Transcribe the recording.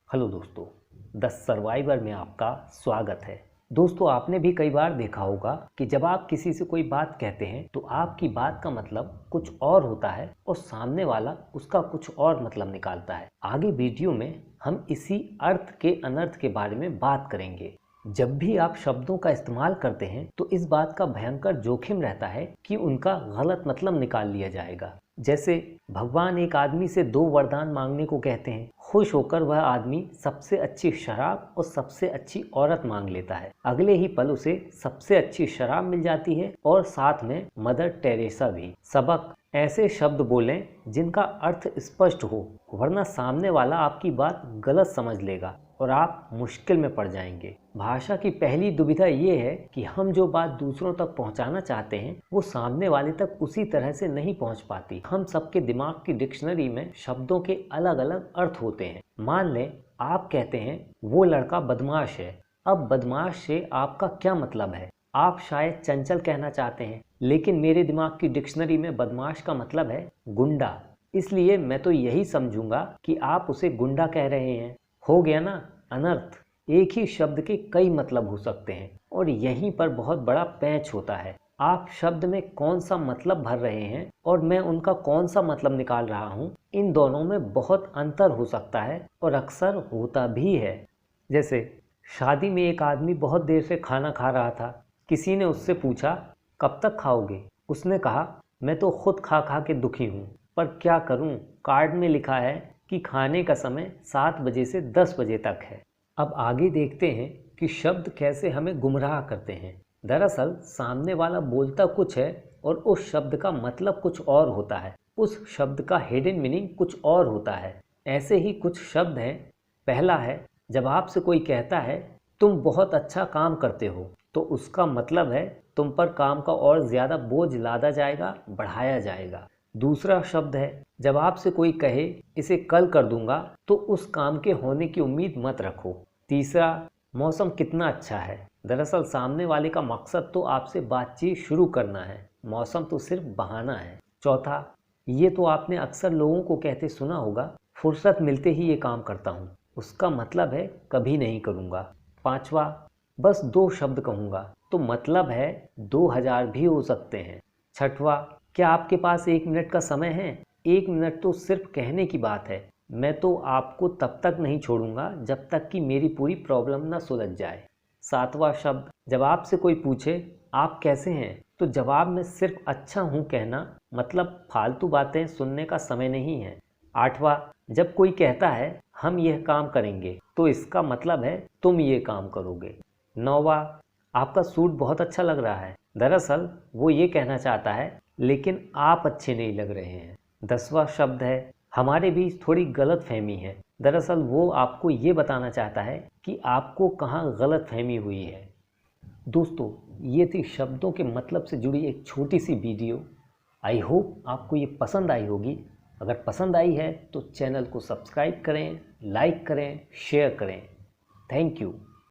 Hello दोस्तों, the survivor में आपका स्वागत है। दोस्तों, आपने भी कई बार देखा होगा कि जब आप किसी से कोई बात कहते हैं तो आपकी बात का मतलब कुछ और होता है और सामने वाला उसका कुछ और मतलब निकालता है। आगे वीडियो में हम इसी अर्थ के अनर्थ के बारे में बात करेंगे। जब भी आप शब्दों का इस्तेमाल करते हैं तो इस बात का भयंकर जोखिम रहता है कि उनका गलत मतलब निकाल लिया जाएगा। जैसे भगवान एक आदमी से 2 वरदान मांगने को कहते हैं। खुश होकर वह आदमी सबसे अच्छी शराब और सबसे अच्छी औरत मांग लेता है। अगले ही पल उसे सबसे अच्छी शराब मिल जाती है और साथ में मदर टेरेसा भी। सबक, ऐसे शब्द बोलें जिनका अर्थ स्पष्ट हो, वरना सामने वाला आपकी बात गलत समझ लेगा और आप मुश्किल में पड़ जाएंगे। भाषा की पहली दुविधा ये है कि हम जो बात दूसरों तक पहुंचाना चाहते हैं वो सामने वाले तक उसी तरह से नहीं पहुंच पाती। हम सबके दिमाग की डिक्शनरी में शब्दों के अलग अलग अर्थ होते हैं। मान लें आप कहते हैं वो लड़का बदमाश है। अब बदमाश से आपका क्या मतलब है? आप शायद चंचल कहना चाहते हैं, लेकिन मेरे दिमाग की डिक्शनरी में बदमाश का मतलब है गुंडा। इसलिए मैं तो यही समझूंगा कि आप उसे गुंडा कह रहे हैं। हो गया ना अनर्थ। एक ही शब्द के कई मतलब हो सकते हैं और यहीं पर बहुत बड़ा पैंच होता है। आप शब्द में कौन सा मतलब भर रहे हैं और मैं उनका कौन सा मतलब निकाल रहा हूँ, इन दोनों में बहुत अंतर हो सकता है और अक्सर होता भी है। जैसे शादी में एक आदमी बहुत देर से खाना खा रहा था। किसी ने उससे पूछा, कब तक खाओगे? उसने कहा, मैं तो खुद खा खा के दुखी हूँ, पर क्या करूँ, कार्ड में लिखा है कि खाने का समय 7 बजे से 10 बजे तक है। अब आगे देखते हैं कि शब्द कैसे हमें गुमराह करते हैं। दरअसल सामने वाला बोलता कुछ है और उस शब्द का मतलब कुछ और होता है। उस शब्द का हिडन मीनिंग कुछ और होता है। ऐसे ही कुछ शब्द हैं। पहला है, जब आपसे कोई कहता है तुम बहुत अच्छा काम करते हो, तो उसका मतलब है तुम पर काम का और ज़्यादा बोझ लादा जाएगा, बढ़ाया जाएगा। दूसरा शब्द है, जब आपसे कोई कहे इसे कल कर दूंगा, तो उस काम के होने की उम्मीद मत रखो। तीसरा, मौसम कितना अच्छा है। दरअसल सामने वाले का मकसद तो आपसे बातचीत शुरू करना है, मौसम तो सिर्फ बहाना है। चौथा, ये तो आपने अक्सर लोगों को कहते सुना होगा, फुर्सत मिलते ही ये काम करता हूँ। उसका मतलब है कभी नहीं करूँगा। पांचवा, बस 2 शब्द कहूँगा, तो मतलब है 2000 भी हो सकते हैं। छठवा, क्या आपके पास 1 मिनट का समय है? 1 मिनट तो सिर्फ कहने की बात है। मैं तो आपको तब तक नहीं छोड़ूंगा जब तक कि मेरी पूरी प्रॉब्लम ना सुलझ जाए। सातवां शब्द, जब आपसे कोई पूछे आप कैसे हैं, तो जवाब में सिर्फ अच्छा हूँ कहना, मतलब फालतू बातें सुनने का समय नहीं है। आठवां, जब कोई कहता है हम यह काम करेंगे, तो इसका मतलब है तुम ये काम करोगे। नौवां, आपका सूट बहुत अच्छा लग रहा है। दरअसल वो ये कहना चाहता है लेकिन आप अच्छे नहीं लग रहे हैं। 10वां शब्द है, हमारे बीच थोड़ी गलत फहमी है। दरअसल वो आपको ये बताना चाहता है कि आपको कहाँ गलत फहमी हुई है। दोस्तों, ये थी शब्दों के मतलब से जुड़ी एक छोटी सी वीडियो। आई होप आपको ये पसंद आई होगी। अगर पसंद आई है तो चैनल को सब्सक्राइब करें, लाइक करें, शेयर करें। Thank you.